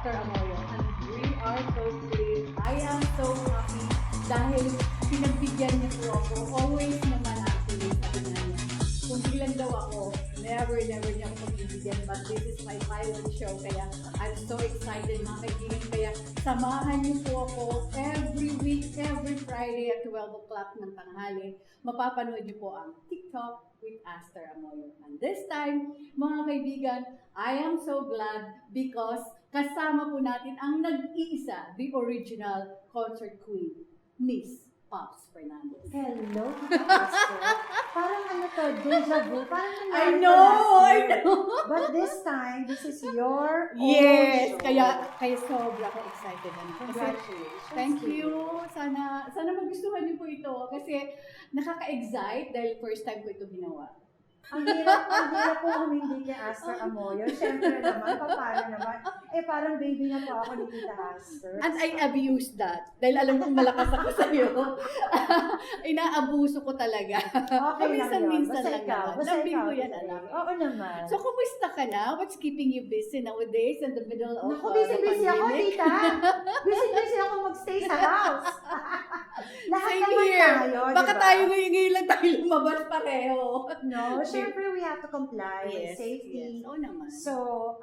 Esther Amoyo, and we are so pleased. I am so happy dahil pinagbigyan niya po ako. Always naman actually, sabi nga niya, kung bilang daw ako, never niya ako pagbibigyan. But this is my pilot show, kaya I'm so excited mga kaibigan. Kaya samahan niyo po ako every week, every Friday at 12 o'clock ng tanghali. Mapapanood niyo po ang TikTok with Esther Amoyo. And this time, mga kaibigan, I am so glad because kasama po natin ang nag-iisa, the original concert queen, Miss Pops Fernandez. Hello, Esther. Parang ano to, deja vu. Parang I nangyari know, to last I year. know. But this time, this is your Yes, own show. kaya sobra ko excited na. Kasi, Congratulations. thank to you. Sana magustuhan niyo po ito kasi nakaka-excite dahil first time ko ito ginawa. Ang hirap po humindi kay Esther Amoyo. Siyempre naman, paano naman? Parang baby na po ako ni Tita Esther. And I abuse that. Dahil alam kong malakas ako sa'yo. Inaabuso ko talaga. Okay lang yun. Minsan Basta lang ikaw. naman. Basta Lambing ikaw. ko yan, today. anak. Oo naman. So, kumusta ka na? What's keeping you busy nowadays in the middle of Naku, the busy-busy ako, pandemic? Tita. Busy-busy ako magstay sa house. Lahat Same naman here. tayo, Baka diba? tayo ngayon lang tayo lumabas pareho. No, syempre we have to comply with safety. Yes. Oo naman. So,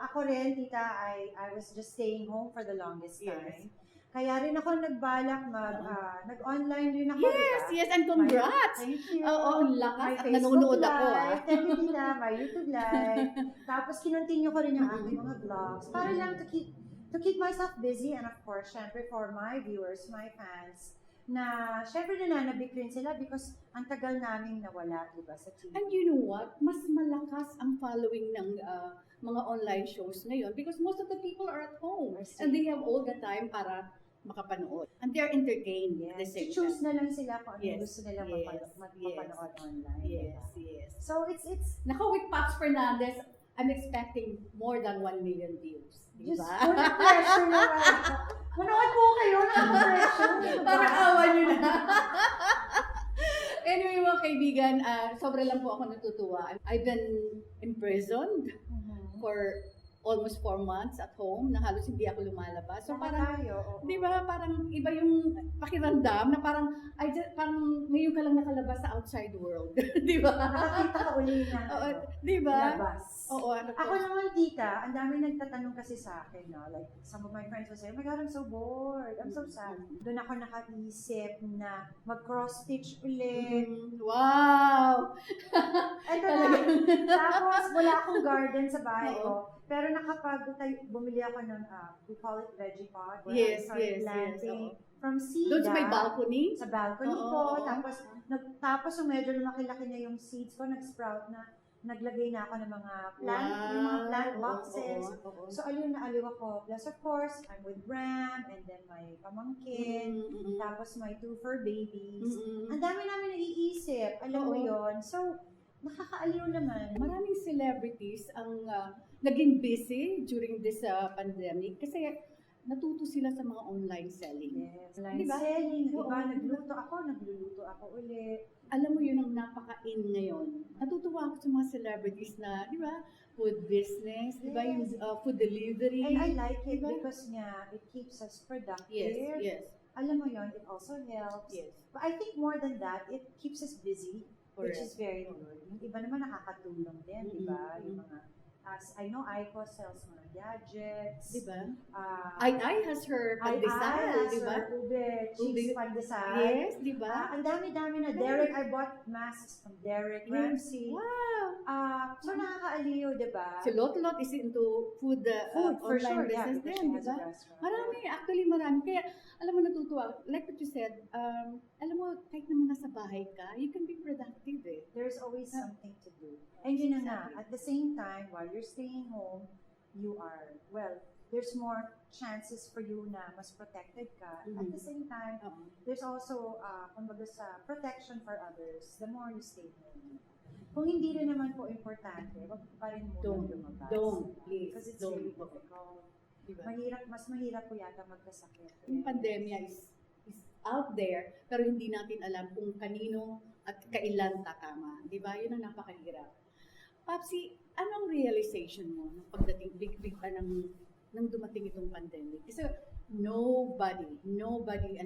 ako rin, Tita, I was just staying home for the longest time. Kaya rin ako nagbalak nag-online rin ako, Yes, diba? yes, and congrats! Thank you. Oo, ang lakas. My At Facebook nanonood ako, Live. Thank you, Tita. My YouTube Live. Tapos, kinontinue ko rin yung aking mga vlogs para lang to keep myself busy and of course, syempre for my viewers, my fans, na syempre nananabik rin sila because ang tagal naming nawala, diba, sa TV. And you know what? Mas malakas ang following ng mga online shows ngayon because most of the people are at home and they have all the time para makapanood. And they're entertained at the same Choose time. na lang sila kung ano Yes, gusto nila yes, mapanood online. Yes, diba? yes. So, it's Nako, with Pops Fernandez, I'm expecting more than 1 million views. just Diba? full of pressure naman. Manood po kayo, nakaka-pressure. diba? Parang awan nyo na. Anyway, mga kaibigan, sobra lang po ako natutuwa. I've been imprisoned for almost 4 months at home na halos hindi ako lumalabas. So parang, di ba, parang iba yung pakiramdam na parang, parang ngayon ka lang nakalabas sa outside world. Di ba? Nakakita ka uli na. Oo, di ba? Labas. Oo, ano Ako po. naman, Tita, ang dami nagtatanong kasi sa akin, no? Like, some of my friends will say, oh my God, I'm so bored. I'm so sad. Doon ako nakaisip na mag-cross-stitch ulit. Wow! Ito na. Tapos, wala akong garden sa bahay ko. Pero bumili ako ng, we call it veggie pot. Where I started planting from seed. Doon sa may balcony? Sa balcony Oo, ko. oo. Tapos yung medyo lumaki-laki na yung seeds ko, nag-sprout na. Naglagay na ako ng mga plant, yung mga plant boxes. Oo. So, aliw na aliw ako. Plus, of course, I'm with Bram, and then my pamangkin, tapos my 2 fur babies. Ang dami namin naiisip, alam mo yon. So, nakakaaliw naman. Maraming celebrities ang naging busy during this pandemic kasi natuto sila sa mga online selling. Yes, online Diba? selling, Oo. diba? Nagluluto ako uli. Alam mo yun ang napaka-in ngayon. Natutuwa ako sa mga celebrities na, di ba, food business, di ba, yung food delivery. And I like it Diba? because it keeps us productive. Yes. Alam mo yon, it also helps. Yes. But I think more than that, it keeps us busy. Which Correct. is very good. Yung iba naman nakakatulong din, di ba? Yung mga, as I know, Aiko sells mga gadgets. Di ba? Uh, Ai has her pandesal, di ba? Ube, cheese pandesal. Yes, di ba? Ang dami-dami na. Derek, I bought masks from Derek Ramsey. Wow! So nakakaaliw, di ba? Si Lot is into food, For online sure, yeah, business because din, she di has a ba? restaurant. Marami. Kaya, alam mo, natutuwa. Like what you said, alam mo, kahit naman nasa bahay ka, you can be productive eh. There's always something to do. And yun na nga, at the same time, while you're staying home, there's more chances for you na mas protected ka. At the same time, there's also, kumbaga sa protection for others, the more you stay home. Kung hindi rin naman po importante, wag pa rin muna lumabas. Please, Because it's don't. really difficult. Diba? Mas mahirap po yata magkasakit. Yung pandemya is out there, pero hindi natin alam kung kanino at kailan tatama. Di ba? Yun ang napakahirap. Papsi, anong realization mo nung pagdating big ka ng nang dumating itong pandemic. Kasi nobody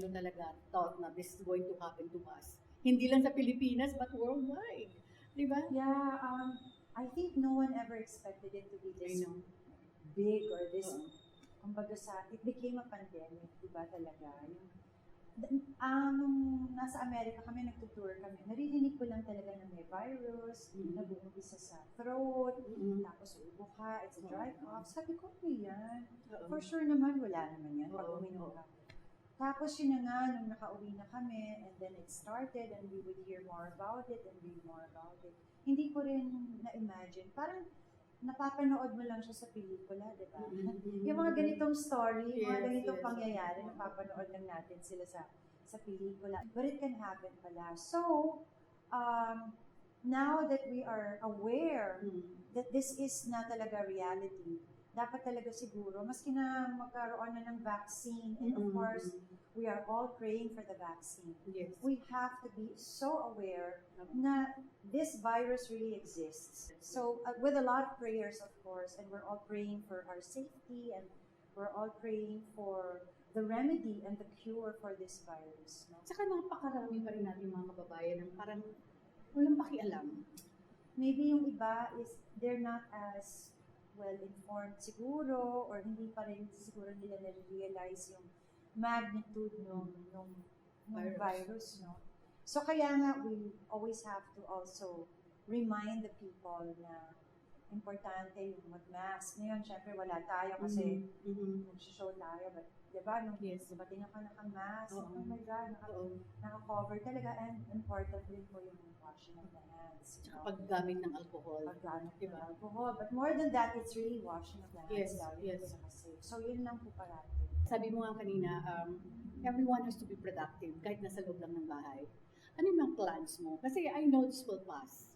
talaga thought na this is going to happen to us. Hindi lang sa Pilipinas, but worldwide. Di ba? Yeah, I think no one ever expected it to be I this know. big or this, Oo. kumbaga it became a pandemic, di ba talaga? Nung nasa Amerika kami, nagtutour kami, naririnig ko lang talaga na may virus, Mhm. nag-uumpisa sa throat, Mhm. tapos ubo ka, it's a dry Oo. cough. Sabi ko, ano yan? Oo. For sure naman, wala naman yan pag Oo. uminom ka. Tapos yun na nga, nung nakauwi na kami, and then it started, and we would hear more about it, and read more about it. Hindi ko rin na-imagine. Parang napapanood mo lang siya sa pelikula, di ba? Mhm. Yung mga ganitong story, mga Yes, ganitong yes. pangyayari, napapanood lang natin sila sa pelikula. But it can happen pala. So, now that we are aware that this is na talaga reality, dapat talaga siguro, maski na magkaroon na ng vaccine, and of course, we are all praying for the vaccine. Yes. We have to be so aware na this virus really exists. So, with a lot of prayers, of course, and we're all praying for our safety, and we're all praying for the remedy and the cure for this virus. No? Saka napakarami pa rin natin mga kababayan ng parang walang pakialam. Maybe yung iba is they're not as well informed siguro, or hindi pa rin siguro nila na-realize yung magnitude ng virus, no? So kaya nga, we always have to also remind the people na importante yung mag-mask. Ngayon, syempre, wala tayo kasi mag-show tayo. But, di ba, nung Yes. dumating ako naka-mask, Oo. oh my God, Oo. naka-cover talaga. And important din po yung washing of the hands. Tsaka paggamit ng alcohol. Paggamit ng Diba? alcohol. But more than that, it's really washing of the hands. Yes, lalo yes. na kasi. So, yun lang po parati. Sabi mo nga kanina, everyone has to be productive kahit nasa loob lang ng bahay. Ano yung mga plans mo? Kasi I know this will pass.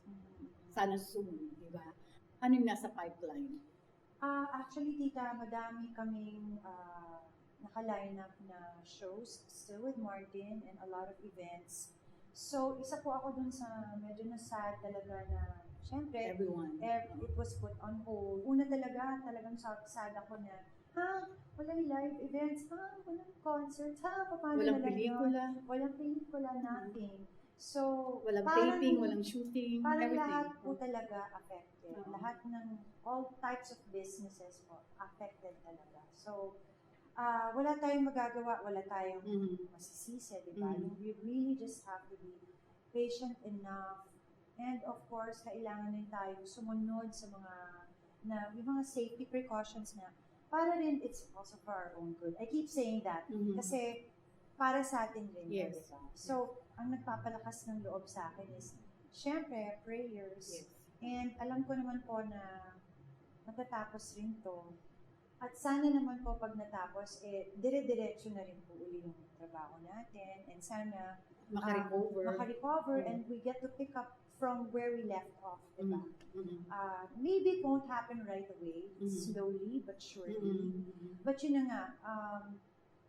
Sana soon, di ba? Ano yung nasa pipeline? Actually, tita, madami kaming naka-line up na shows still with Martin and a lot of events. So, isa po ako dun sa medyo na-sad talaga na, syempre, Everyone. it was put on hold. Una talagang sad ako na, walang live events, walang concerts, paano Walang na lang yun? pelikula, Walang pelikula, nothing. So, walang parang- taping, walang shooting, Parang everything. lahat po talaga affected. Oo. Lahat ng all types of businesses po affected talaga. So, wala tayong magagawa, wala tayong masisisi, di ba? Mhm. We really just have to be patient enough. And of course, kailangan din tayo sumunod sa yung mga safety precautions na para rin, it's also for our own good. I keep saying that Mhm. kasi para sa atin rin, Yes. di ba? So, ang nagpapalakas ng loob sa akin is, syempre, prayers. Yes. And alam ko naman po na matatapos rin to. At sana naman po pag natapos, dire-diretso na rin po uli yung trabaho natin. And sana maka-recover Mhm. and we get to pick up from where we left off, diba? Mhm. Maybe it won't happen right away, slowly but surely. Mhm. But yun na nga,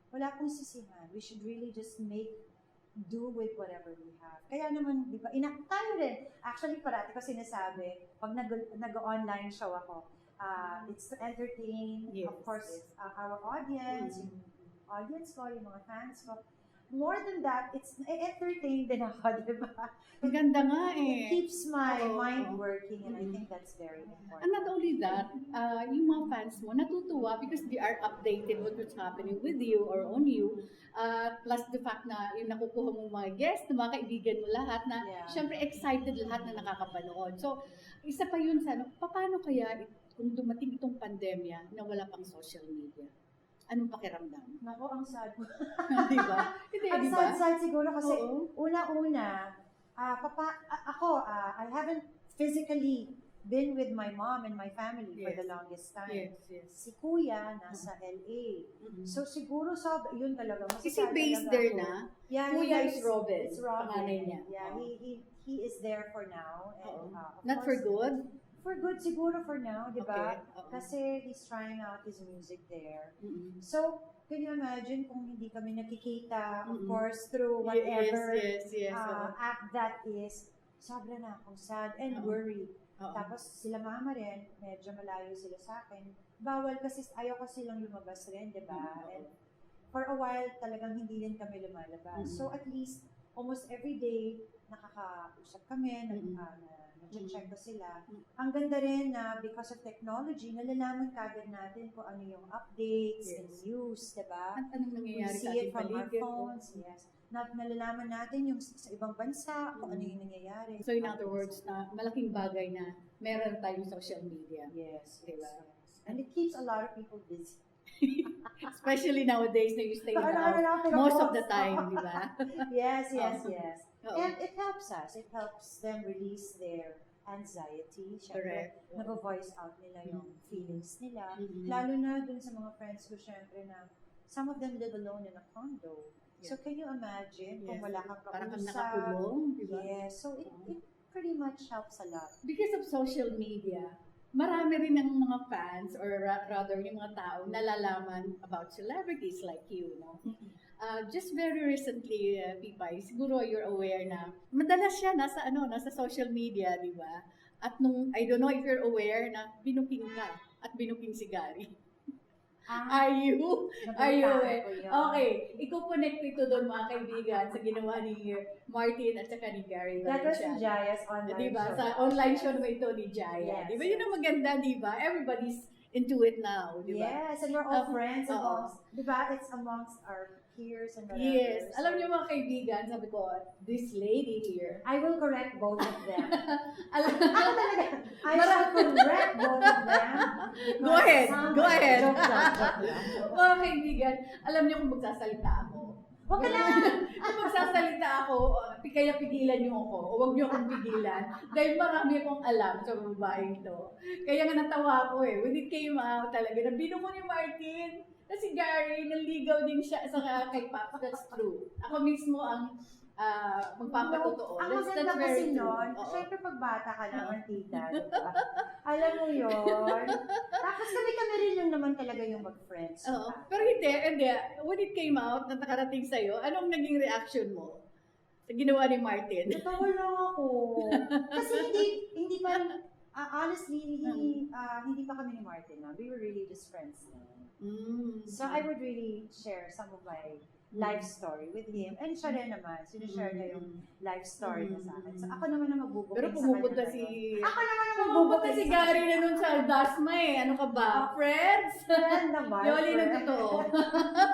wala pong sisihan. We should really just do with whatever we have. Kaya naman, di ba, tayo rin. Actually, parati ko sinasabi, pag nag-online show ako, it's to entertain, Yes, of course, yes. our audience, yung audience ko, yung mga fans ko. More than that, it's entertain din ako, di ba? Ang ganda nga It keeps my Oo, mind oo. working, and I think that's very important. And not only that, yung mga fans mo natutuwa because they are updated with what's happening with you or on you. Plus the fact na yung nakukuha mong mga guests, na mga kaibigan mo lahat na Yeah. syempre excited lahat na nakakapanood. So, isa pa yun sa paano kaya kung dumating itong pandemya na wala pang social media? Anong pakiramdam? Nako, ang sad ko. Di ba? Hindi, Ang di ba? sad siguro kasi Oo. una-una, I haven't physically been with my mom and my family for Yes. the longest time. Yes. Si kuya, nasa LA. Mhm. So siguro yun talaga. Is he masasad based talaga there ako. na? Yeah, Kuya he is Robin, It's Robin. panganay niya. Yeah, Oo. he is there for now. And, Oo. of Not for course, good? For good siguro for now, di ba? Okay, oo. Kasi he's trying out his music there. Mhm. So, can you imagine kung hindi kami nakikita, of Mm-mm. course, through whatever Yes. Oo. app that is, sobra na akong sad and Oo. worried. Oo. Tapos sila mama rin, medyo malayo sila sa akin. bawal kasi ayaw ko silang lumabas rin, di ba? And for a while, talagang hindi rin kami lumalabas. So at least, almost every day, nakakausap kami, nag-check ko sila. Ang ganda rin na because of technology, nalalaman kagad natin kung ano yung updates and news, di ba? At anong We nangyayari sa see ating it from our paligid. phones, yes. Nalalaman natin yung sa ibang bansa, kung ano yung nangyayari. So in other words, malaking bagay na meron tayong social media. Yes, Diba? yes. And it keeps a lot of people busy. Especially nowadays na you stay in the house most of the time, di ba? Yes, yes, yes. Oo. And it helps us. It helps them release their anxiety. Siyempre, Correct. nag-voice out nila yung feelings nila. Mhm. Lalo na dun sa mga friends ko, siyempre, na some of them live alone in a condo. So, can you imagine kung Yes. wala kang Parang kang kausap? nakakulong, di ba? Yes. So, it pretty much helps a lot. Because of social media, marami rin ng mga fans or rather yung mga tao nalalaman about celebrities like you, no? Just very recently, Pipay, siguro you're aware na madalas siya nasa social media, di ba? At nung, I don't know if you're aware na binuking ka at binuking si Gary. Are you? Are you aware? Okay, i-connect ko ito doon mga kaibigan sa ginawa ni Martin at saka ni Gary. That was in Valenciano. Jaya's online Diba? show. Sa online show naman ito ni Jaya. Yes, Diba? Yun ang maganda, diba? Everybody's into it now, diba? Yes, and we're all friends oo. amongst, di ba? It's amongst our peers and whatever. Yes. So, Alam niyo mga kaibigan, sabi ko, this lady here. I will correct both of them. Alam, Ako talaga, I shall correct both of them. Go ahead, go ahead. Joke lang. mga kaibigan, alam niyo kung magsasalita ako. Huwag ka lang. Kung magsasalita ako, kaya pigilan niyo ako, o huwag niyo akong pigilan. Dahil marami akong alam sa babaeng to. Kaya nga natawa ako eh. When it came out talaga, na binungo ni Martin, na si Gary, naligaw din siya sa kay Pops. That's true. Ako mismo ang magpapatotoo. Ang maganda kasi nun, Oo. syempre pag bata ka lang ang tita, diba? Alam mo yun. Tapos kami rin lang naman talaga yung mag-friends. Oo. diba? Pero hindi. When it came out, na nakarating sa'yo, anong naging reaction mo sa ginawa ni Martin? Natawa lang ako. Kasi hindi pa, honestly, hindi pa kami ni Martin. We were really just friends. So I would really share some of my life story with him. And siya rin naman, sinishare niya yung life story niya sa akin. So ako naman ang magbubuking Pero sa pumupunta kanya. si... Ako naman ang Pumupunta magbubuking si sa Gary kanya. na nun sa Dasma eh. Ano ka ba? Friends? Friend naman. Yoli ng friend. totoo.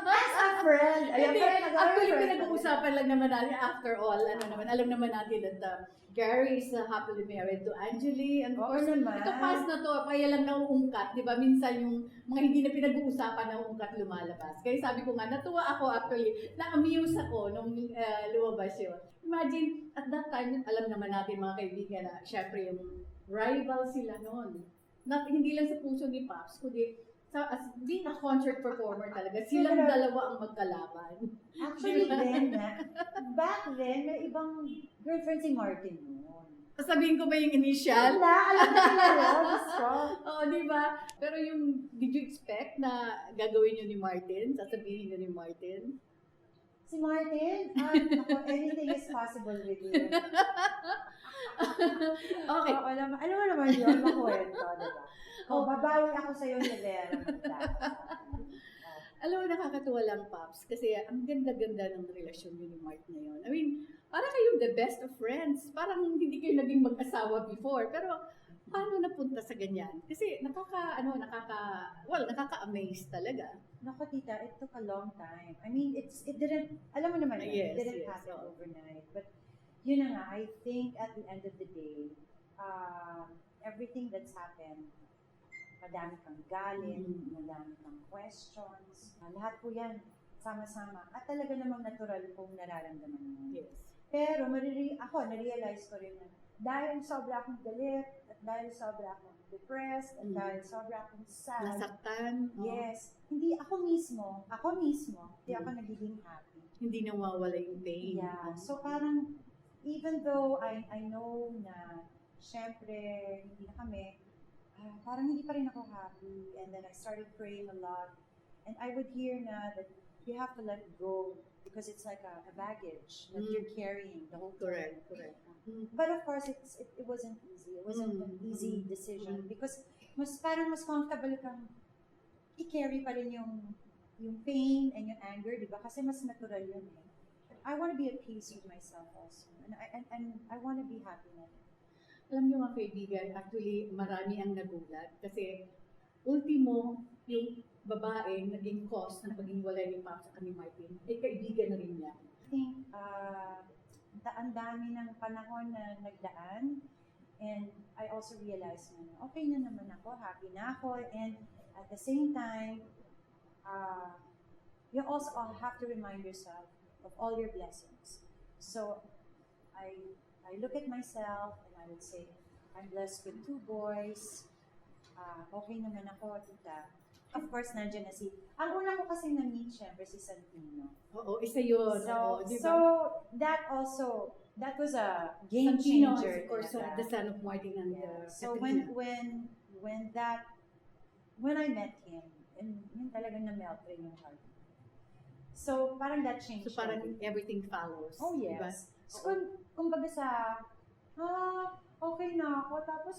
As a friend. Ayan, Hindi, friend, actually friend. pinag-uusapan lang naman natin after all. Alam naman natin that Gary is happily married to Angeli. And of Oo course, naman. ito past na to, kaya lang nauungkat. Di ba? Minsan yung mga hindi na pinag-uusapan nauungkat lumalabas. Kaya sabi ko nga, natuwa ako actually. Na-amuse ako nung lumabas yun. Imagine, at that time, alam naman natin mga kaibigan na syempre yung rival sila noon. Hindi lang sa puso ni Pops, kundi as being a concert performer talaga, silang dalawa ang magkalaban. Actually, Diba? back then, may ibang girlfriend si Martin noon. Sabihin ko ba yung initial? Wala, alam na nila yun. Gusto. Oo, di ba? Pero yung, did you expect na gagawin yun ni Martin? Sasabihin yun ni Martin? Si Martin, anything is possible with you. Okay. Alam mo naman yun, makuwento, diba? Babawi ako sa'yo ni Vera. Alam mo, nakakatuwa lang, Pops, kasi ang ganda-ganda ng relasyon niyo ni Mark ngayon. I mean, parang kayong the best of friends. Parang hindi kayo naging mag-asawa before. Pero, paano napunta sa ganyan? Kasi nakaka-amaze talaga. Naku, tita, it took a long time. I mean, it didn't, alam mo naman yun, Yes, it didn't yes, happen oo. overnight. But, yun na nga, I think at the end of the day, everything that's happened, madami kang galit, madami kang questions, lahat po yan, sama-sama. At talaga namang natural kung nararamdaman mo. Yes. Pero, na-realize ko rin na dahil sobra akong galit, at dahil sobra akong depressed, at dahil sobra akong sad, Nasaktan. oo. yes, hindi ako mismo, hindi ako nagiging happy. Hindi nawawala yung pain. Yeah, so parang, even though I know na, syempre, hindi na kami, parang hindi pa rin ako happy. And then I started praying a lot. And I would hear na that you have to let it go because it's like a baggage that you're carrying the whole time. Correct. But of course, it wasn't easy. It wasn't an easy decision because parang mas comfortable kang i-carry pa rin yung pain and yung anger, di ba? Kasi mas natural yun eh. I want to be at peace with myself also. And I want to be happy na. Alam niyo mga kaibigan, actually marami ang nagulat kasi ultimo yung babae naging cause ng paghiwalay ni Pops at ni Martin, ay kaibigan na rin niya. I think, ang dami ng panahon na nagdaan, and I also realized na okay na naman ako, happy na ako, and at the same time, you also have to remind yourself of all your blessings. So, I look at myself and I would say, I'm blessed with 2 boys. Okay naman ako, tita. Of course, nandiyan na ang una ko kasi na-meet, syempre, si Santino. Oo, isa yun. So, oo, di ba? so that was a game Santino changer. is, of course, talaga. the son of Martin and So Katrina. when I met him, and yun talagang na-melt rin yung heart. So parang that changed. So parang everything follows. Oh di ba? yes. So kumbaga okay na ako, tapos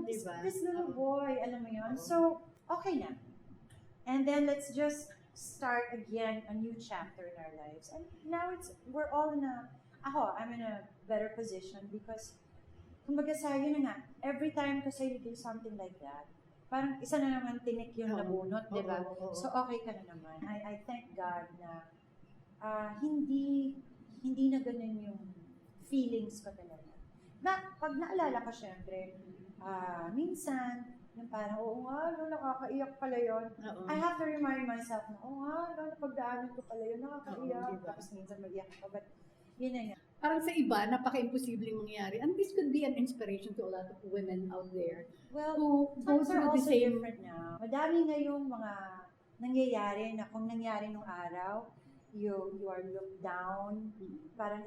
Diba? this little Oo. boy, alam mo yun. Oo. So okay na. And then let's just start again a new chapter in our lives. And now we're all I'm in a better position because kumbaga yun na nga, every time kasi you do something like that, parang isa na naman tinik yung Oo. nabunot, di ba? Oo, oo. So okay ka na naman. I thank God na hindi na ganun yung feelings ko talaga. Pag naalala ko syempre, minsan, yung parang, oo nga, nakakaiyak pala yun. Oo. I have to remind myself na, oo nga, napagdaanan ko pala yun, nakakaiyak. Oo, diba? Tapos minsan mag-iyak ako, but yun na nga. Parang sa iba, napaka-imposibleng mangyari. And this could be an inspiration to a lot of women out there Well, who go times are through the also same. different now. Madami ngayong mga nangyayari na kung nangyari nung araw, you are looked down, parang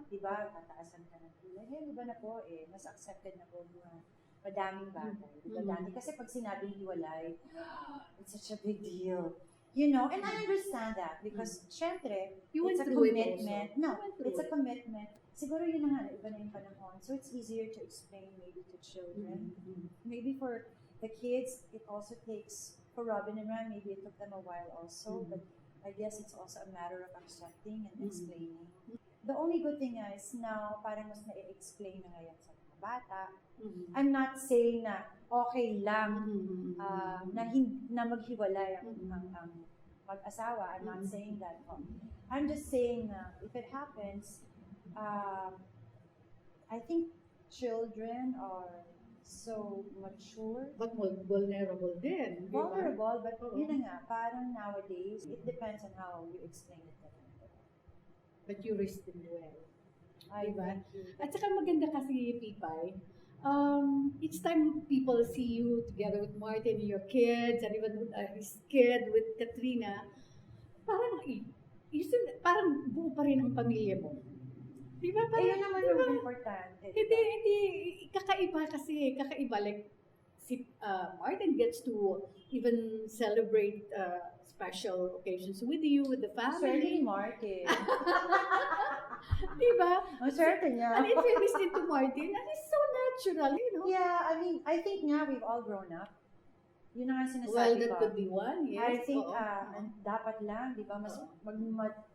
di ba, tataasan ka ng kulay. Di ba na po, mas accepted na po mga madaming bagay. Di ba, dati kasi pag sinabing hiwalay, it's such a big deal. You know, and I understand that because, syempre, You it's went a through it commitment. also. No, You went through it's a it. commitment. Siguro yun na nga, iba na yung panahon. So it's easier to explain maybe to children. Maybe for the kids, it also takes, for Robin and Ram, maybe it took them a while also, but I guess it's also a matter of accepting and explaining. The only good thing is now, parang mas na-explain na ngayon sa mga bata. I'm not saying na okay lang na maghiwalay ang mag-asawa. I'm not saying that. I'm just saying na if it happens, I think children are so mature. But vulnerable din. di ba? Vulnerable, but Oo. yun na nga, parang nowadays, it depends on how you explain it. But you respond well. I Diba? thank you. At saka maganda kasi, Pipay, each time people see you together with Martin and your kids, and even with his kid, with Katrina, parang, parang buo pa rin ang pamilya mo. Di ba? Parang, Yun naman di ba? yung importante. Hindi, kakaiba kasi, like, si Martin gets to even celebrate special occasions with you, with the Swerte family. ni Martin. Diba? Ang swerte niya. And if you listen to Martin, and it's so natural, you know. Yeah, I mean, I think nga we've all grown up. Yun na nga sinasabi Well, that ko. could be one, yes. I think Oo. dapat lang, di ba, mas Oo.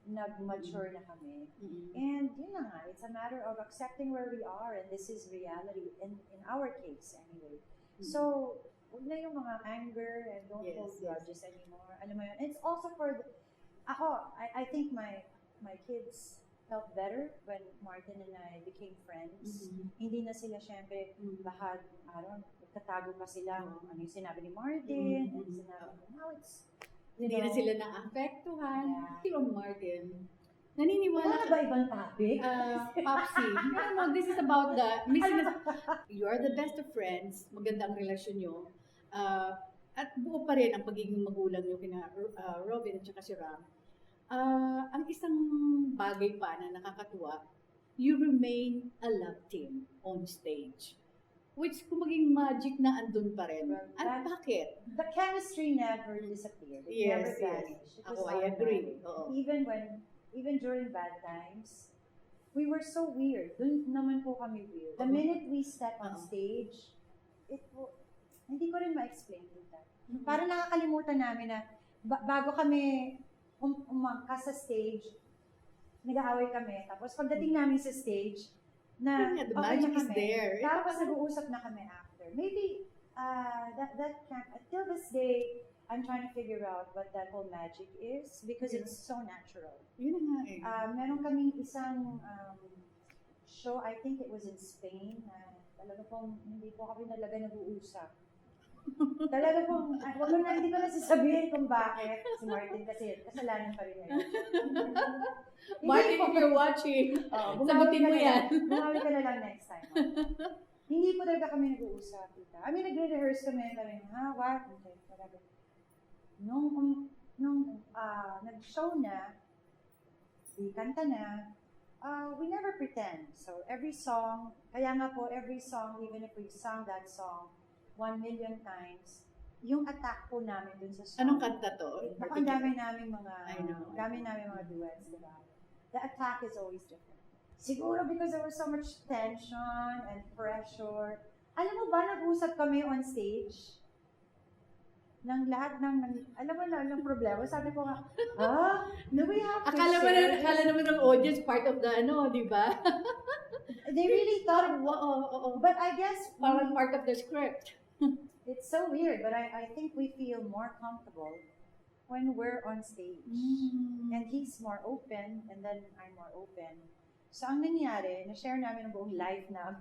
nag-mature na kami. Mm-mm. And yun na nga, it's a matter of accepting where we are, and this is reality, in our case anyway. So, huwag na yung mga anger and don't Yes, hold yes. grudges anymore. Alam mo yun? It's also for, I think my kids felt better when Martin and I became friends. Hindi na sila syempre lahat, nagtatago pa sila ano yung sinabi ni Martin, ano yung sinabi ni, now it's, Hindi na sila naapektuhan. Yeah. Si Ron Martin, naniniwala wala ba ibang topic? Popsi. No, this is about you are the best of friends, maganda ang relasyon nyo, at buo pa rin ang pagiging magulang nyo kina Robin at saka si Ram. Ang isang bagay pa na nakakatuwa, you remain a love team on stage. Which kung maging magic na andun pa rin. At bakit? The chemistry never disappeared. It Yes, never yes. vanished. It was Ako, I agree. automatic. Oo. Even during bad times, we were so weird. Doon naman po kami weird. The minute we step on Oo. stage, hindi ko rin ma-explain that. Parang nakakalimutan namin na bago kami umangkas sa stage, nag-aaway kami. Tapos pagdating namin sa stage, na Yeah, the okay na magic is kami. there. Tapos nag-uusap na kami after. Maybe that can't, till this day, I'm trying to figure out what that whole magic is because it's so natural. Yun na nga eh. Meron kaming isang show, I think it was in Spain, na talaga pong hindi po kami talaga nag-uusap. Talaga pong, hindi ko na sasabihin kung bakit. Si Martin kasi, kasalanan pa rin ngayon. Martin, if you're watching, sagutin mo yan. Bumawi ka na lang next time. Hindi po talaga kami nag-uusap. I mean, nagre-rehearse kami. What? Okay, whatever. Nung nag-show na, di kanta na, we never pretend. So every song, kaya nga po, every song, even if we sung that song 1 million times, yung attack po namin dun sa song. Anong kanta to? Ang dami namin I know. mga duets, diba? The attack is always different. Siguro because there was so much tension and pressure. Alam mo ba, nag-usap kami on stage ng lahat ng, alam mo na, ng problema. Sabi ko nga, do we have to Akala naman ng audience part of the di ba? They really thought, Oo. but I guess Parang part of the script. it's so weird, but I think we feel more comfortable when we're on stage. And he's more open, and then I'm more open. So ang nangyari, na-share namin ang buong life na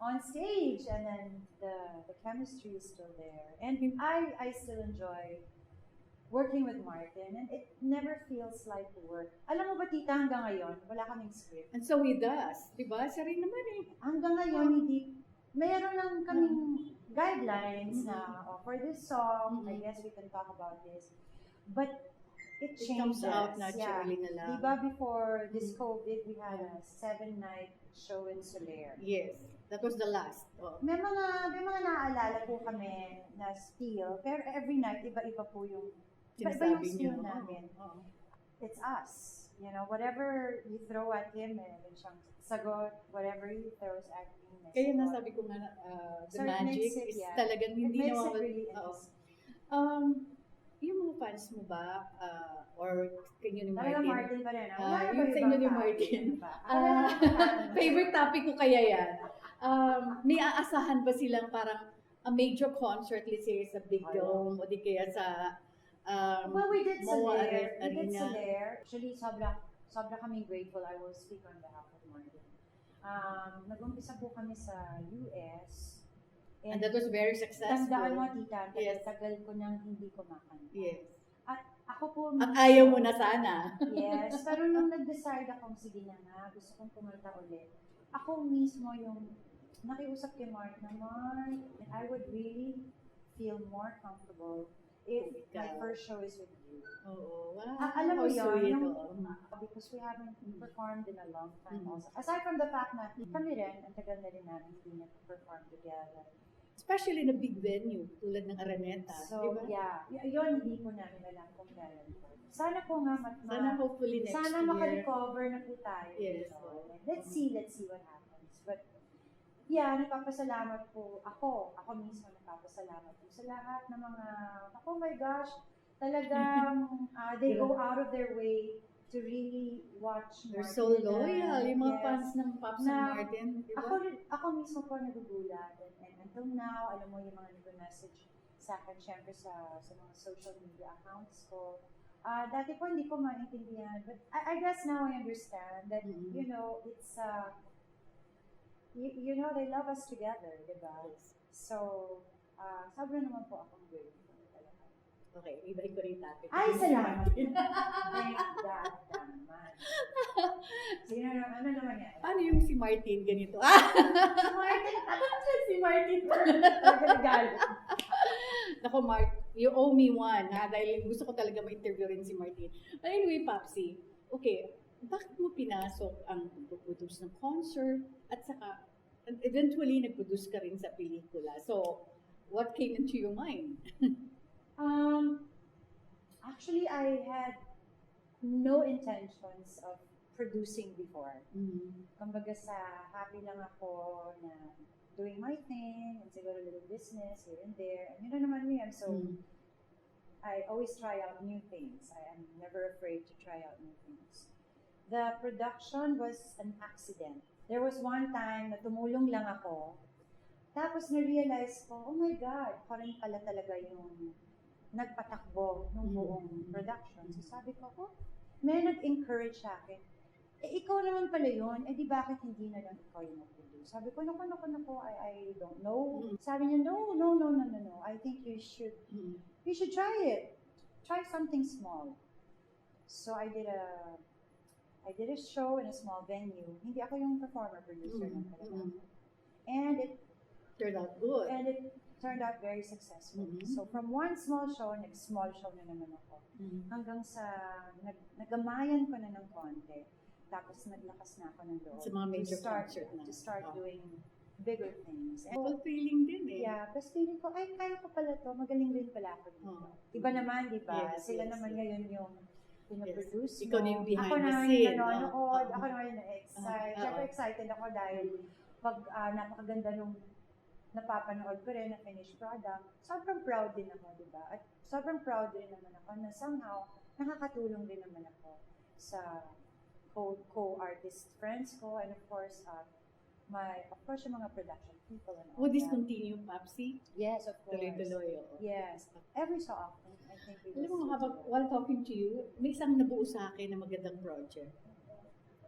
on stage, and then the chemistry is still there. And I still enjoy working with Martin, and it never feels like work. Alam mo ba, tita, hanggang ngayon, wala kaming script. And so with us, di ba? Siya rin naman eh. Hanggang ngayon, mayroon lang kaming guidelines na, for this song, I guess we can talk about this. But it changes. It comes out naturally na lang. Diba before this COVID, we had a 7-night show in Soler. Yes. That was the last. Oh. May mga naaalala po kami na still, pero every night, iba-iba po yung Sinasabi still niyo. namin. Oo. It's us. You know, whatever you throw at him, meron siyang sagot. Whatever he throws at me, may Kaya sagot. nasabi ko nga, the So it magic makes it, is yeah. talagang It hindi makes it nawawala. really Oo. interesting. Yung mga fans mo ba, or kanyo ni Talaga Martin? Martin pa rin. Yung sa inyo ni Martin. Favorite topic ko kaya yan. May aasahan ba silang parang a major concert, let's say sa Big Dome, o di kaya sa Well, we did MOA Soler. We did Arena? Soler. Actually, sobra kaming grateful. I will speak on behalf of Martin. Nag-umpisa po kami sa US. And that was very successful. Tandaan mo, tita, Yes. tagal ko nang hindi kumakanta. Yes. At ako po, At ayaw mo na sana. yes, pero nung nag-decide akong, sige na nga, gusto kong kumanta ulit. Ako mismo yung nakiusap kay Mark na, Mark, I would really feel more comfortable if my first show is with you. Oo. Wow. Alam mo How yun, sweet, yung, oo. because we haven't performed in a long time also. Aside from the fact na kami rin, ang tagal na rin namin hindi nag-perform together. Especially in a big venue, tulad ng Araneta. So, diba? yeah, yun hindi po namin alam kung kailan po. Sana po nga, Sana hopefully next sana year. maka-recover na po tayo. Yes. So, let's see what happens. But, yeah, nagpapasalamat po ako mismo nagpapasalamat po sa lahat ng mga, oh my gosh, talagang they go out of their way to really watch They're Martin. so loyal, yung mga Yes. fans ng Pops and Na- Martin. Diba? Ako mismo po nagugulat. And until now, alam mo yung mga nag-message sa akin, syempre sa mga social media accounts ko. Dati po hindi ko maintindihan. But I guess now I understand that, Mhm. you know, it's, you know, they love us together, di ba? Yes. So, sobra naman po akong grateful talaga. Okay, iba-iba ko rin topic. Ay, salamat. Thank God naman. Sino naman, ano naman yan? Paano yung si Martin ganito? Martin, Si Martin. nagagalit. Ako, Mark, you owe me one, ha? Dahil gusto ko talaga ma-interview rin si Martin. But anyway, Popsy, okay, bakit mo pinasok ang pag-produce ng concert at saka eventually nag-produce ka rin sa pelikula? So, what came into your mind? Actually, I had no intentions of producing before. Kumbaga sa happy lang ako na doing my thing, and siguro a little business here and there. And you know naman me, I always try out new things. I am never afraid to try out new things. The production was an accident. There was one time na tumulong lang ako, tapos na-realize ko, oh my God, ako rin pala talaga yung nagpatakbo ng buong production. So sabi ko, oh, may nag-encourage sa akin. Eh, ikaw naman pala yun, eh di bakit hindi na lang ikaw yung mag-produce? Sabi ko, naku, I don't know. Sabi niya, no, I think you should try it. Try something small. So I did a show in a small venue. Hindi ako yung performer-producer ng talaga. And it Turned out good. And it turned out very successful. So from one small show, next small show na naman ako. Hanggang sa nagamayan ko na ng konti. Tapos naglakas na ako ng loob. Sa mga major concert na. To start doing bigger things. And, Fulfilling din eh. yeah, tapos feeling ko, ay, kaya ko pala to. Magaling rin pala ako dito. Iba naman, di ba? Yes, Sila yes, naman yes. ngayon yung pinaproduce Ikaw na yung behind ako the na scene, yung nanonood. Ako na yung na-excite. Siyempre excited ako dahil pag napakaganda nung napapanood ko rin na finished product, sobrang proud din ako, di ba? At sobrang proud din naman ako na somehow nakakatulong din naman ako sa co-artist friends ko and of course yung mga production people and all Would this that. continue, Papsi? Yes, of course. Tuloy-tuloy. Oo. Yes. Every so often, I think we Alam mo, will habang, while talking to you, may isang nabuo sa akin na magandang project.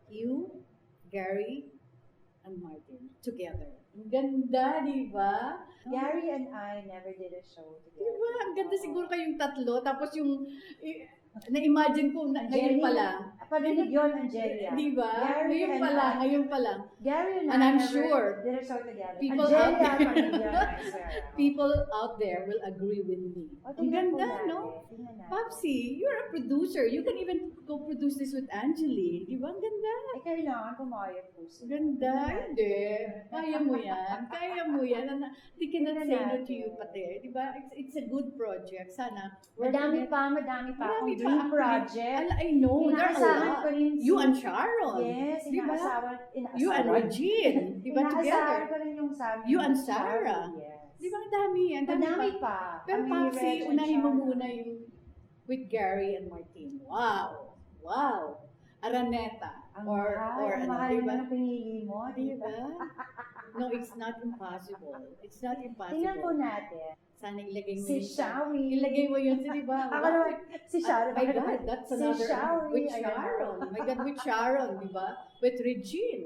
You, Gary, and Martin, together. Ang ganda, di ba? Gary and I never did a show Di together. ba? Ang ganda siguro kayong tatlo. Tapos yung, na-imagine ko na ngayon pa lang. Parinig yun, Angelia. Di ba? Gary Ngayon and pa lang, I- ngayon pa lang. Gary and And I I'm never sure did a show together. people Angelia, out there- parinig yun, I swear. People out there will agree with me. O, Ang tingnan po ganda, natin, no? tingnan natin. Papsi, you're a producer. You can even go-produce this with Angeli. Di ba? Ang ganda. Ay, kailangan pumayag po sila. Ganda. Tingnan Hindi. natin. Kaya mo yan. Kaya mo yan. They cannot Tingnan say no to natin. you, pati. Di ba? It's a good project. Sana. Madami pa Marami akong pa dream actually. project. I know. There are a Inaasahan lot. ko rin You and Sharon. Yes, Di ba? inaasahan. You and Regine. Di ba Inaasahan together? ko rin yung sabi You ni and Sharon, Sarah. Yes. Di ba ang dami yan? Madami pa. Pero Kami, Papsi, Reg and unahin mo Sharon. muna yung with Gary and Martin. Wow. Wow. Araneta. Ang Or mahal ano, di ba? naman ang pinili mo. Di ba? No, it's not impossible. It's not Tingnan po impossible. natin. Sana ilagay mo Si yun sa- Shawi. Ilagay mo yun sa, di ba? Ako naman, si Sharon. My God, that's Si another. Shawi, With ayan. Sharon. My God, with Sharon, di ba? With Regine.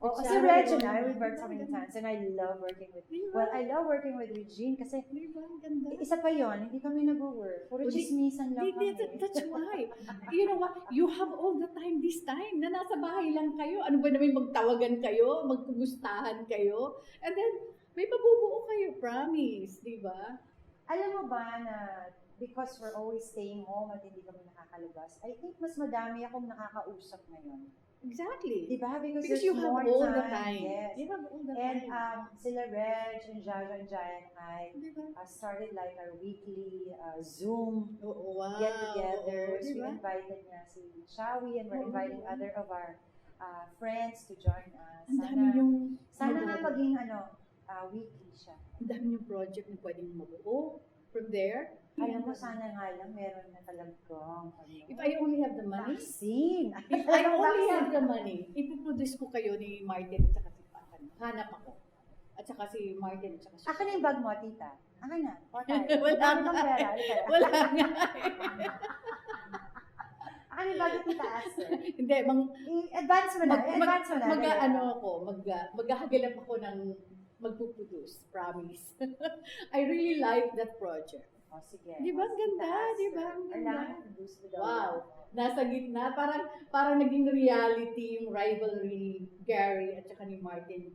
Oh, With si Sharon. Reg and I, we worked so many times and I love working with, Di ba? well, I love working with Regine kasi Di ba? Ang ganda. isa pa yon, hindi kami nag-work. Puro O, di- chismisan lang kami. That's why. You know what? You have all the time this time na nasa bahay lang kayo. Ano ba naman magtawagan kayo? Magkumustahan kayo? And then, may mabubuo kayo, promise. Di ba? Alam mo ba na because we're always staying home at hindi kami nakakalabas, I think mas madami akong nakakausap ngayon. Exactly. Diba? Because Because there's you have more all the time. time. Yes. You have all the And time. sila Reg and Jaja and Jaya and I Di ba? started like our weekly Zoom Oo, wow. get-together. Oo, So di we ba? invited niya si Shawi and we're Oo. inviting other of our friends to join us. Ang dami yung Sana nga mabuo. maging weekly siya. Ang dami yung project na pwedeng mabuo. From there, Alam mo, sana nga lang meron na talagang if I only have the money, vaccine. if I only have the money, ipuproduce ko kayo ni Martin at saka si Pakan. Hanap ako. At saka si Martin at saka si Akin na yung bag mo, tita. Akin na. O tayo. Wala Dami nga. bang pera? Halika na. Wala nga. Akin yung bag mo, tita Aster. Hindi, I-advance mo na. I-advance mo na. Dali. maghahagalap ako ng magpuproduce, promise. I really like that project. O, sige. Di ba? Ang ganda, Tita Aster. di ba? Ang ganda. Kailangan i-produce mo daw. Wow. Nasa gitna, parang naging reality yung rivalry Gary at saka ni Martin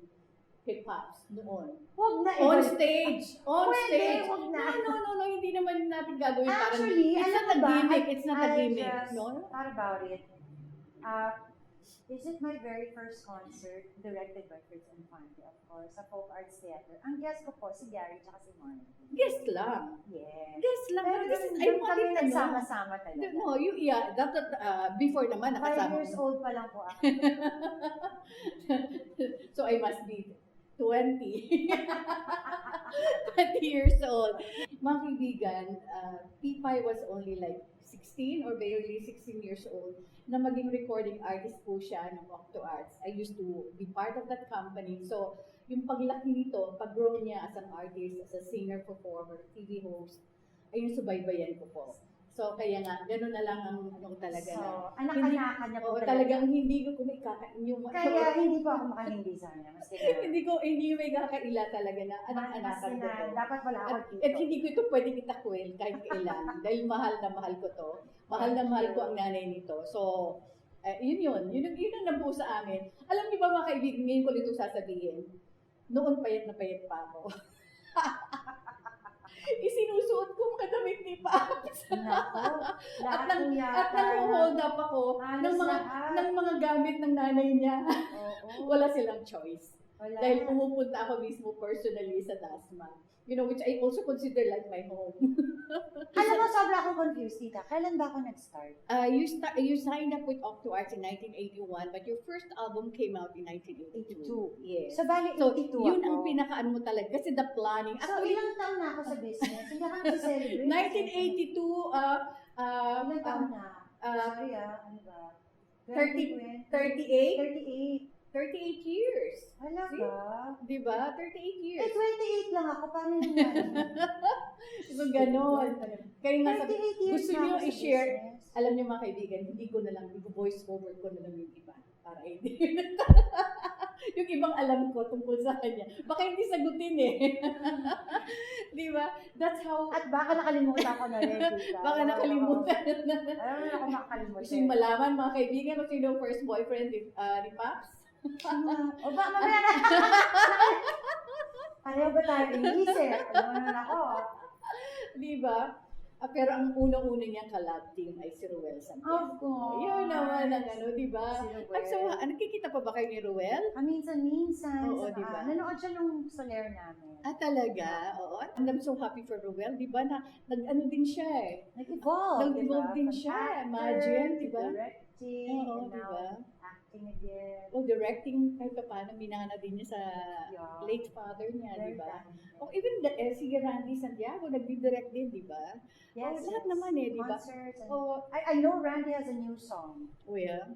kay Pops noon. Huwag na. On ibalik. stage! On Pwede, stage! huwag na. No, hindi naman natin gagawin parang, Actually, it's alam not a mo ba, gimmick, it's not a I gimmick, just no? thought about it. This is my very first concert, directed by Fritz Infante, of course, sa Folk Arts Theater. Ang guest ko po, si Gary at si Martin. Guess lang. Yes. Guess lang. Pero This is, I doon want kami it to know. nagsama-sama talaga. No, before naman 5 nakasama years mo. old pa lang po ako. So I must be 20. 20 years old. Mga kaibigan, Pipay was only like 16 or barely 16 years old na maging recording artist po siya ng Octo Arts. I used to be part of that company. So, yung paglaki nito, pag-grow niya as an artist, as a singer, performer, TV host, ayun subaybayan ko po. So, kaya nga, gano'n na lang ang ano talaga na. So, anak-anakan niya po Oo, talaga. talagang hindi ko kumikakain yung Kaya hindi po ako makahindi sa kanya. Maski na. hindi may kakaila talaga na anak-anakan ko to. Dapat wala ako dito. At hindi ko ito pwedeng itakwil kahit kailan dahil mahal na mahal ko to. Mahal na mahal ko ang nanay nito. So, yun ang nabuo sa amin. Alam niyo ba mga kaibigan, ngayon ko ito sasabihin, noon payat na payat pa ako. Isinusuot ko mga damit ni Paps. At nang-hold up ako ng mga gamit ng nanay niya. Wala silang choice. Dahil pumupunta ako mismo personally sa Dasma. You know, which I also consider like my home. Alam mo, sobra akong confused, tita. Kailan ba ako nag-start? You signed up with Octo Arts in 1981, but your first album came out in 1982. Yes. So, bali, 82 So, yun ako. ang pinakaan mo talaga. Kasi the planning. So, ilang taon na ako sa business? Hindi ako nag-celebrate. 1982, Ilang taon na? Sorry ano ba? 38? 38. 38 years. Hala See? ba? Diba? 38 years. 28 lang ako. Paano yun yan? So, ganon. Kaya nga, 38 years gusto na niyo ako sa i-share, business. alam niyo mga kaibigan, hindi ko na lang, voice over ko na lang yung iba. Para hindi. Yung ibang alam ko tungkol sa kanya. Baka hindi sagutin eh. Di ba? That's how... At baka nakalimutan ko na rin, tita. Baka nakalimutan na. Ayaw na ako makakalimutan. Gusto yung malaman mga kaibigan kung sino yung first boyfriend ni Paps? O ba, mamaya na. Pareho ba tayo inisip? Ano na ako? Di ba? Pero ang unang-una niyang collab team ay si Ruel Santiago. Of course. Yun naman ang ano, di ba? Si Ruel. At so, nakikita pa ba kayo ni Ruel? Minsan. Oo, diba? Nanood siya nung Soler namin. Talaga? Oo. And I'm so happy for Ruel, di ba? Nag-ano din siya eh. Nag-evolve, Nag-evolve din From siya. actor Imagine, to di ba? Directing, Oo, and di now ba? acting again. Directing kahit pa paano, minana din niya sa Yeah. late father niya, di Very ba? talented. Even si Randy Santiago, nagdi-direct din, di ba? Yes, lahat naman eh, di ba? Concerts and Oh, I know Randy has a new song. yeah.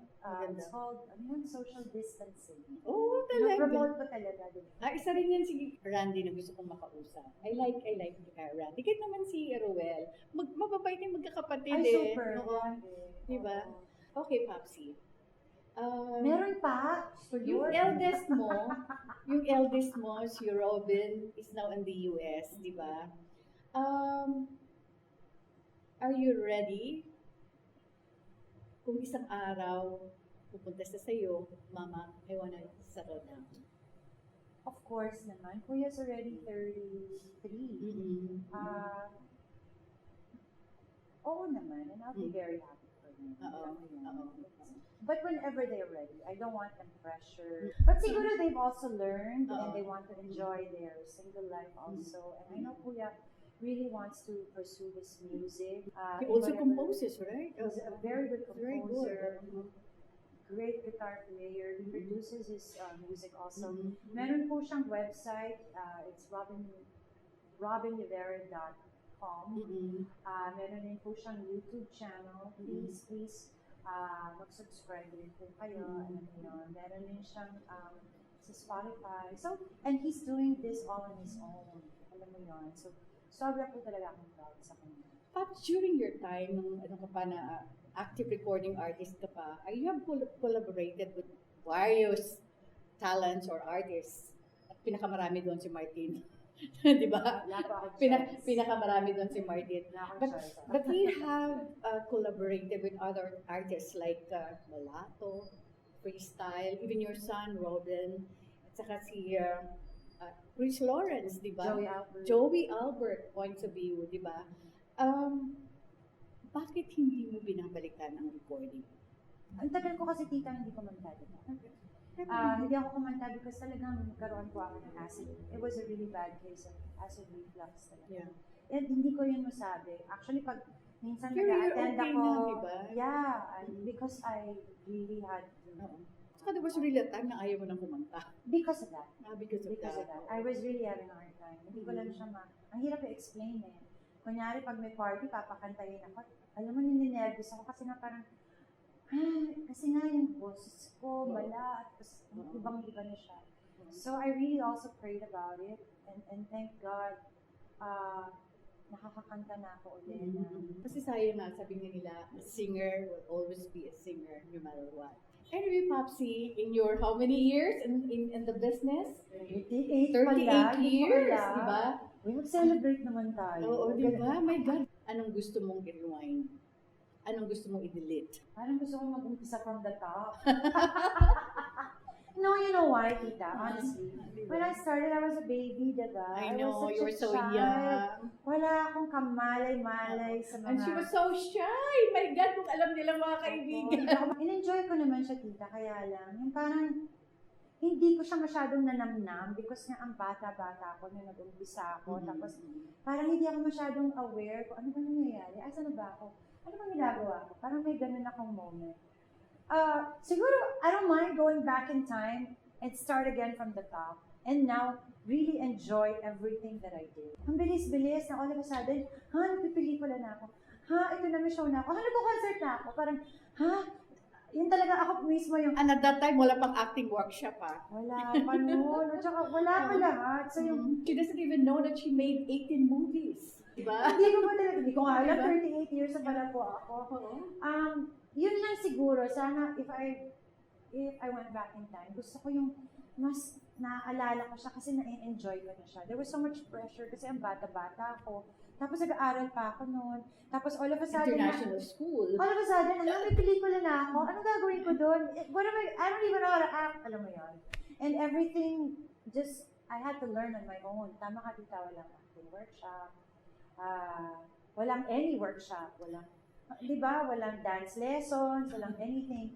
It's called, Social Distancing. Oh, talaga. Promote ko talaga din. Isa rin yan si Randy na gusto kong makausap. I like Randy. Kahit naman si Ruel. Mababait yung magkakapatid Ay, eh. super. Oo. Di ba? Okay, Popsy. Meron pa? Yung eldest mo, si Robin, is now in the US, di ba? Are you ready? Kung isang araw, pupunta sa sayo, Mama, I wanna settle down. Of course naman. Kuya's already 33. Mm-mm. Oo naman. And I'll be very happy for them. Oo. But whenever they're ready, I don't want them pressure. But siguro they've also learned and they want to enjoy their single life also. And I know Kuya really wants to pursue his music. He also composes, right? He's a very good Very composer. good. Great guitar player. He produces his music also. Mhm. Meron po siyang website. It's robinrivera.com. Mm-mm. Meron din po siyang YouTube channel. Please, mag-subscribe din po kayo. Alam mo yun. Meron din siyang sa Spotify. So, and he's doing this all on his own. Alam mo yun. So, sobra po talaga akong proud sa kanya. But during your time, nung ano ka pa na active recording artist ka pa, you have collaborated with various talents or artists. At pinakamarami doon si Martin. Di ba? Wala po ako Pinakamarami doon si Martin. Wala akong But, choice. but you have collaborated with other artists like Malato, Freestyle, even your son, Robin, at saka si Chris Lawrence, di ba? Joey Albert, Points of View, di ba? Bakit hindi mo binabalikan ang recording? Ang tagal ko kasi tita, hindi ko mantado. Hindi ako kumanta because talagang nagkaroon ko ako ng acid. It was a really bad case of acid reflux talaga. Yeah. And hindi ko yun masabi. Actually, pag minsan You're nag-attend okay ako, na, diba? yeah, because I really had to Saka there was really a time na ayaw mo nang kumanta. Because of that. Because of Because of that. I was really having a hard time. Hindi ko lang siya ang hirap i-explain eh. Kunyari, pag may party, papakantayin ako. Alam mo, nininervous ako kasi nga parang, kasi nga yung boses ko, mala, at ibang-iba na siya. So I really also prayed about it, and thank God, nakakakanta na ako ulit. Kasi sayang nga, sabi nga nila, a singer will always be a singer no matter what. Anyway, Popsy, in your how many years in the business? 38 38 years, di ba? We mag-celebrate naman tayo. Oo, di ba? My God. Anong gusto mong i-rewind? Anong gusto mong i-delete? Parang gusto ko mag-umpisa from the top. No, you know why, tita? Honestly. When I started, I was a baby, diba? I know, was you were such a so child. young. Wala akong kamalay-malay sa mga... And she was so shy. My God, kung alam nila mga kaibigan. In-enjoy ko naman siya, tita, kaya lang. Yung parang, hindi ko siya masyadong nanamnam because nga ang bata-bata ko nung nag-umpisa ako. Tapos, parang hindi ako masyadong aware kung ano ba nangyayari. Asa na ba ako? Ano bang ginagawa ko? Parang may ganun akong moment. Siguro, I don't mind going back in time and start again from the top. And now, really enjoy everything that I did. Ang bilis-bilis na all of a sudden, nagpipelikula na ako. Ito na may show na ako. Nagko-concert na ako. Parang, yun talaga ako mismo yung... And at that time, wala pang acting workshop Wala pa noon. At saka wala pa lahat. So yung... She doesn't even know that she made 18 movies. Diba? Hindi ko ba talaga, hindi ko nga alam, 38 years na pala po ako. Yun lang siguro, sana if I went back in time, gusto ko yung mas naaalala ko siya kasi na-enjoy ko na siya. There was so much pressure kasi ang bata-bata ako. Tapos nag-aaral pa ako noon. Tapos all of a sudden, International school. all of a sudden, may pelikula na ako. Anong gagawin ko doon? I don't even know how to act. Alam mo yun. And everything, just, I had to learn on my own. Tama ka, tita, walang acting workshop. Walang any workshop. Walang dance lessons, walang anything.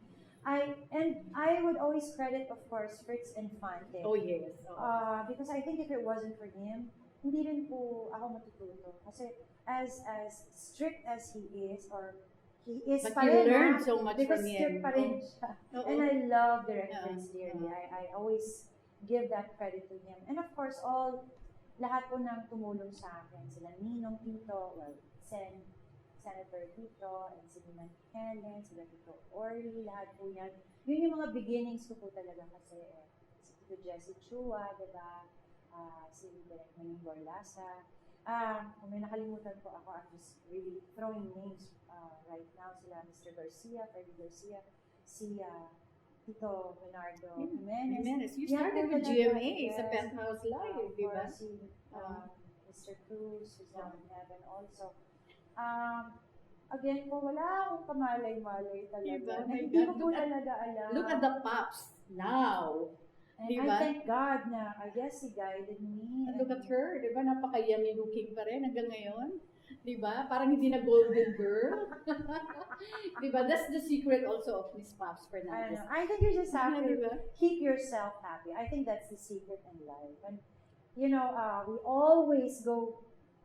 I would always credit, of course, Fritz Infante. Oh, yes. Because I think if it wasn't for him, hindi rin po ako matututo. Kasi as strict as he is, or he is But pa you rin, learned so much because from him. strict pa rin siya. And I love Direct Fritz dearly. I always give that credit to him. And of course, lahat po nang tumulong sa akin. Sila Ninong Tito, Senator Tito, and si Nina Helen, sila Tito Orly, lahat po yan. Yun yung mga beginnings ko po talaga kasi si Tito Jessie Chua, diba? Si Direk Maning Borlasa. Kung may nakalimutan po ako, I'm just really throwing names right now. Sila Mr. Garcia, Freddy Garcia, si Tito Leonardo Jimenez. You started with GMA sa Penthouse Live, di ba? Si Mr. Cruz, who's now in heaven also. Again po, wala akong kamalay-malay talaga. Diba? Hindi ko po talaga alam. Look at the pops now. And Diba? I thank God na, I guess, He guided me. And look at her, di ba? Napaka-yummy looking pa rin hanggang ngayon. Di ba? Parang hindi na golden girl. Di ba? That's the secret also of Miss Pops Fernandez. I think you just have to Diba? keep yourself happy. I think that's the secret in life. And, we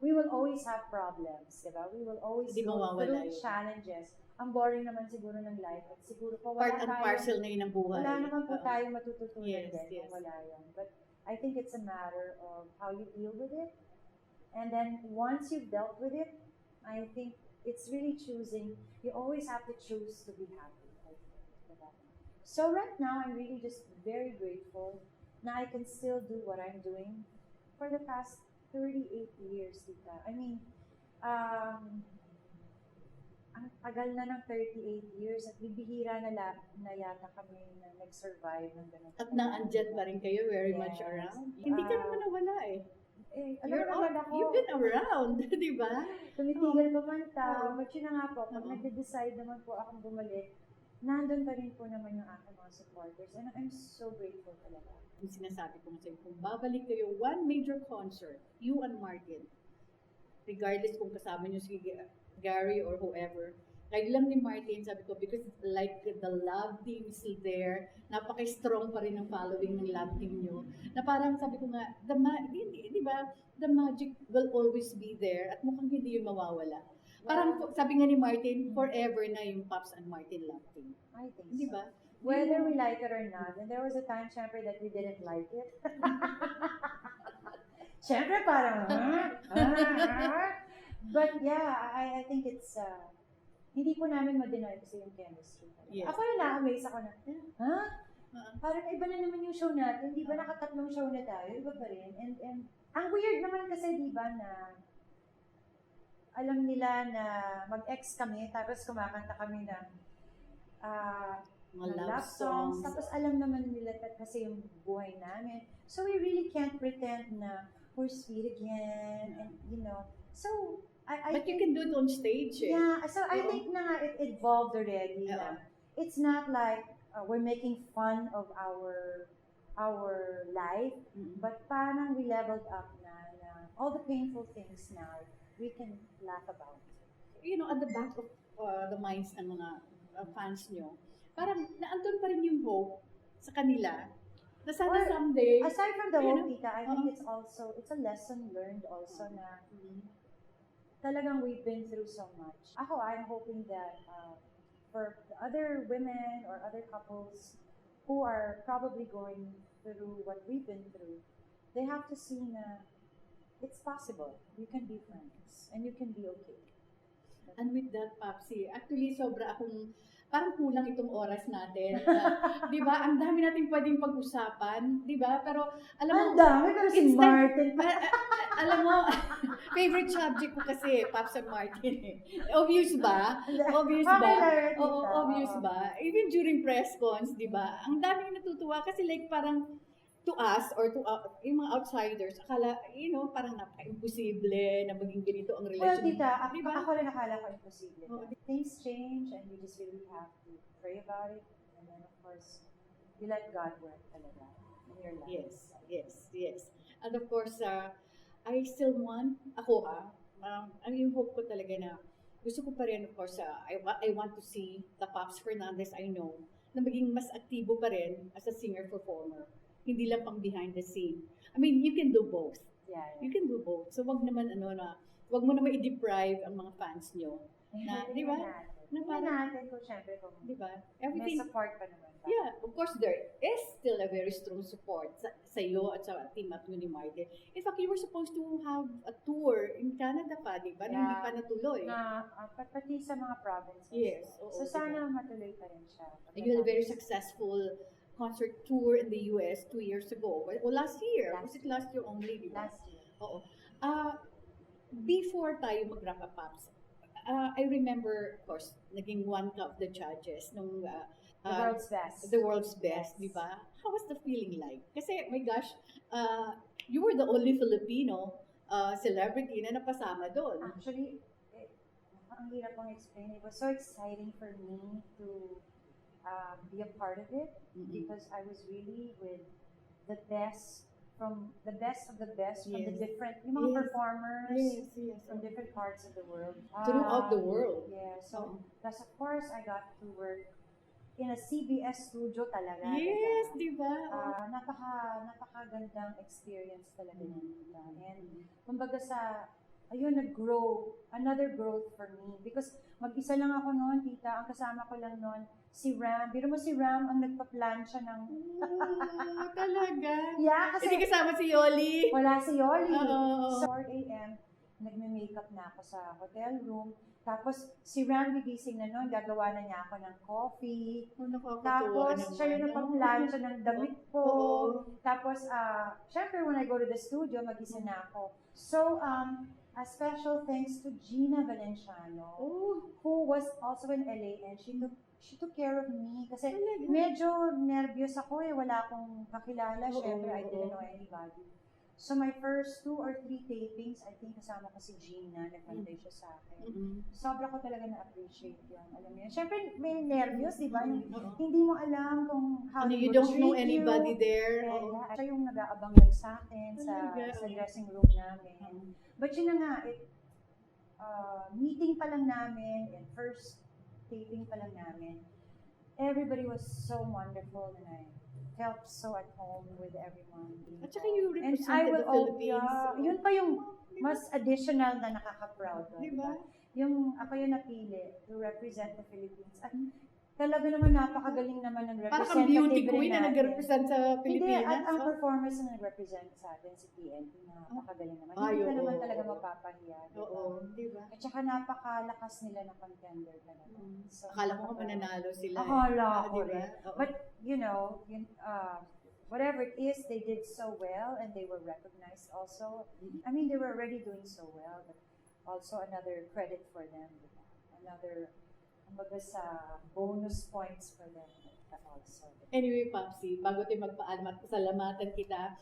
will always have problems, diba? We will always Hindi go mawawala through yun. challenges. Ang boring naman siguro ng life. At siguro po wala Part and parcel na yun ang buhay. Wala naman po Oo. tayo matututunan Yes, din yes. kung wala yun. But I think it's a matter of how you deal with it. And then once you've dealt with it, I think it's really choosing. You always have to choose to be happy. I think, diba? So right now, I'm really just very grateful na I can still do what I'm doing for the past 38 years, tita. I mean, ang tagal na ng 38 years at bibihira na yata kami na nag-survive ng ganun. At naandyan pa rin kayo very much Yes. around. Hindi ka naman nawala eh. Alam mo naman ako, You've been around, di ba? tumitigil kumanta. Oo. But yun na nga po, pag Oo. nagde-decide naman po akong bumalik, nandun pa rin po naman yung aking mga supporters. And I'm so grateful talaga. Yung sinasabi ko sa'yo, kung babalik kayo, one major concert, you and Martin, regardless kung kasama nyo si Gary or whoever, kayo lang ni Martin, sabi ko, because like the love team is still there, napaka-strong pa rin ang following ng love team nyo, na parang sabi ko nga, di ba, the magic will always be there at mukhang hindi yung mawawala. Parang sabi nga ni Martin, forever na yung Pops and Martin love team. I think Di so. ba? whether we like it or not. And there was a time, syempre, that we didn't like it. Syempre, parang, But yeah, I think it's, hindi po namin ma-deny kasi yung chemistry. Yes. Ako yung na-amaze ako na, ha? Uh-uh. Parang iba na naman yung show natin. Di ba nakatatlong show na tayo? Iba pa rin. And ang weird naman kasi, di ba, na alam nila na mag-ex kami, tapos kumakanta kami ng Mga ng love songs. Tapos alam naman nila kasi yung buhay namin. So we really can't pretend na we're sweet again. And, you know, so I But you think, can do it on stage. Eh. yeah, so I Oo. think na it evolved already. Oo. Na it's not like we're making fun of our life, Mm. but parang we leveled up na all the painful things now, we can laugh about. You know, at the back of the minds ng mga fans nyo, parang naandun pa rin yung hope sa kanila na sana Or, someday. Aside from the you hope, know, tita, I think it's a lesson learned also na Mm. talagang we've been through so much. I'm hoping that for the other women or other couples who are probably going through what we've been through, they have to see na it's possible. You can be friends and you can be okay. And with that, Papsi, actually sobra akong parang kulang itong oras natin. Di ba? Ang dami nating pwedeng pag-usapan. Di ba? Pero alam mo, Ang dami, pero si it's like- Martin pa. alam mo, favorite subject ko kasi, Paps and Martin. Eh. Obvious ba? Obvious ba? Okay lang yun, Oo, tita. obvious Oo. ba? Even during press cons, di ba? Ang daming natutuwa kasi like parang to us or to yung mga outsiders, akala, you know, parang napaka-imposible na maging ganito ang Well, relasyon. tita, Di ba? ako rin nakala ko imposible. Oo. Things change and you just really have to pray about it. And then, of course, you let God work talaga in your life. Yes, yes, yes. And of course, I still want, ang yung hope ko talaga na, gusto ko pa rin, of course, I want to see the Pops Fernandez I know, na maging mas aktibo pa rin as a singer-performer. Hindi lang pang behind the scene. I mean, you can do both. Yeah, You can do both. So, wag mo naman i-deprive ang mga fans nyo. Na, di ba? Na Hindi parang, natin kung syempre kung di ba? may Everything, support pa naman. yeah, of course, there is still a very strong support sa iyo at sa team at ni Martin. In fact, you were supposed to have a tour in Canada pa, di ba? Na hindi Yeah. pa natuloy. Na pati sa mga provinces. Yes, oo, So sana matuloy pa rin siya. You had a very successful concert tour in the US 2 years ago. Well, last year. Was it last year only, di ba? Last year. Oo. Before tayo mag-wrap up, Pops, I remember, of course, naging one ka of the judges nung The world's best. The world's best, Yes. di ba? How was the feeling like? Kasi, my gosh, you were the only Filipino celebrity na napasama doon. Actually, ang hirap kong explain. It was so exciting for me to be a part of it Mhm. because I was really with the best of the best from the Yes. different, yung mga Yes. performers Yes. from different parts of the world. Throughout the world. Yeah, so, Oo. plus of course, I got to work in a CBS studio talaga. Yes, diba? di ba? Napakagandang experience talaga Mhm. yun. Diba? And kumbaga nag-grow, another growth for me. Because mag-isa lang ako noon, tita, ang kasama ko lang noon, si Ram. Biro mo si Ram ang nagpa-plan siya ng, Talaga. yeah, Hindi kasi kasama si Yoli. wala si Yoli. Oo. So, 4 a.m., nagme-makeup na ako sa hotel room. Tapos, si Ram gigising na noon, gagawa na niya ako ng coffee. Nakakatuwa Tapos, naman. siya yung napag-plancha ng damit ko. Oo. Tapos, syempre, when I go to the studio, mag-isa na ako. So, a special thanks to Gina Valenciano, Oh, who was also in LA, and she took care of me. Kasi talaga. medyo nervous ako wala akong kakilala. Oo, Syempre, I didn't oo. know anybody. So, my first 2 or 3 tapings, I think kasama ko si Gina, nagpantay siya sa akin. Mm-mm. Sobra ko talaga na-appreciate yung, alam mo yun. Siyempre, may nervous, di ba? Yung Oo. hindi mo alam kung how Ano, they you would don't know treat anybody you. there. And, Oo. siya yung nag-aabang lang sa akin sa Talaga. dressing room namin. But yun na nga, meeting pa lang namin and first taping pa lang namin, everybody was so wonderful and I felt so at home with everyone. At saka you And I represented will the Philippines. yeah, yun pa yung mas additional na nakaka-proud. Di ba? Yung ako yung napili to represent the Philippines. At talaga naman napakagaling naman ng Parang representative beauty rin queen na natin. nag-represent sa Hindi, Pilipinas. at ang oh. performers na nag-represent sa atin, si PNP, napakagaling naman. Ay, Hindi ka oo, naman oo, talaga oo. mapapahiya. Diba? Oo, di ba? At saka napakalakas nila na contender talaga. So, Akala ko mananalo sila. Akala ko di ba? rin. Oo. But, whatever it is, they did so well and they were recognized also. I mean, they were already doing so well, but also another credit for them. Diba? Another, kumbaga sa bonus points for them also. Anyway, Popsy, bago tayo magpaalam at pasalamatan kita,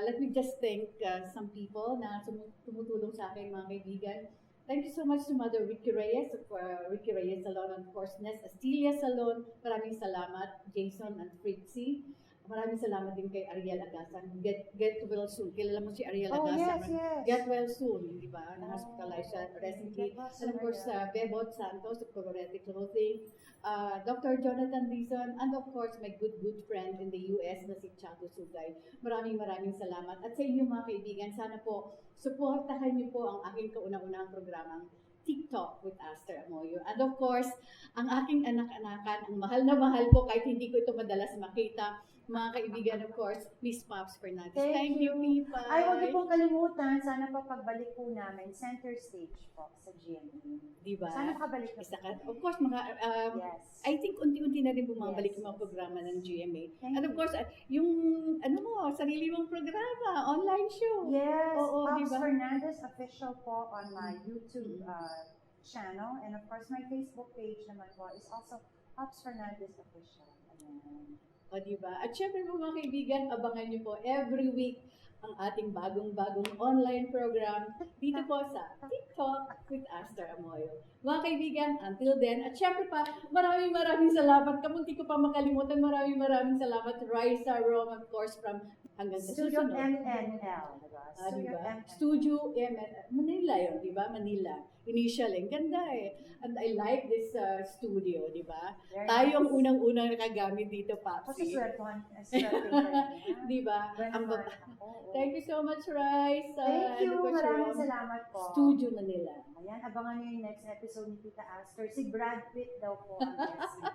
let me just thank some people na tumutulong sa akin, mga kaibigan. Thank you so much to Mother Ricky Reyes of Ricky Reyes Salon and of course Nes Astilia Salon. Maraming salamat, Jason and Fritzy. Maraming salamat din kay Ariel Agasan. Get well soon. Kilala mo si Ariel Oh, Agasan. yes. Get well soon, di ba? Na-hospitalize siya recently. Get well And soon, of course, Ariel. Bebot Santos of Colorete Clothing. Dr. Jonathan Dizon, and of course, my good friend in the US na si Chato Sugay. Maraming salamat. At sa inyo mga kaibigan, sana po, supportahan niyo po ang aking kauna-unahang programang TikTok with Aster Amoyo. And of course, ang aking anak-anakan, ang mahal na mahal ko, kahit hindi ko ito madalas makita, mga kaibigan, of course, Miss Pops Fernandez. Thank you, Pipa. Ay, huwag niyo pong kalimutan, sana pa pagbalik po namin, center stage po sa GMA. Diba? Sana pakabalik na Isa po. ka, of course, mga, Yes. I think unti-unti na rin bumabalik Yes, yung mga yes, programa yes. ng GMA. Thank And of you. course, yung, sarili mong programa, online show. Yes, Oo, Pops diba? Fernandez official po on my YouTube channel, and of course my Facebook page naman po is also Pops Fernandez official. Ayan. O, diba? At syempre po mga kaibigan, abangan nyo po every week ang ating bagong-bagong online program dito po sa TikTok with Aster Amoyo. Mga kaibigan, until then, at syempre pa, maraming salamat. Kamunti ko pa makalimutan, maraming salamat to Raisa Rome, of course, from hanggang sa Studio susunod. MNL, diba? Diba? MNL. Studio Manila yun, diba? Manila. Initial, ang ganda eh. And I like this studio, diba? Very Tayo ang nice. unang-unang nakagamit dito, Kasi Papsi. swertuhan niya. Diba? Ang baba. Thank you so much, Rice. Thank you. and of course, Maraming from salamat po. Studio Manila. Ayan, abangan niyo yung next episode ni Tita Aster. Si Brad Pitt daw po ang guest niya.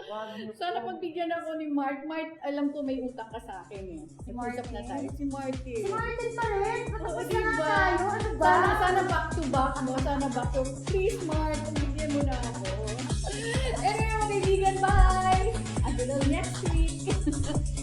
Huwag niyo Sana po. pagbigyan ako ni Mark. Mark, alam ko may utang ka sa akin eh. Si Nag-usap na Martin? tayo. Si Martin. Si Martin pa rin? Oo, Patapos na diba? nga tayo. Ano ba? Sana back to back mo. Sana back to please, Mark. Pagbigyan mo na ako. Anyway, mga kaibigan, bye! Until next week.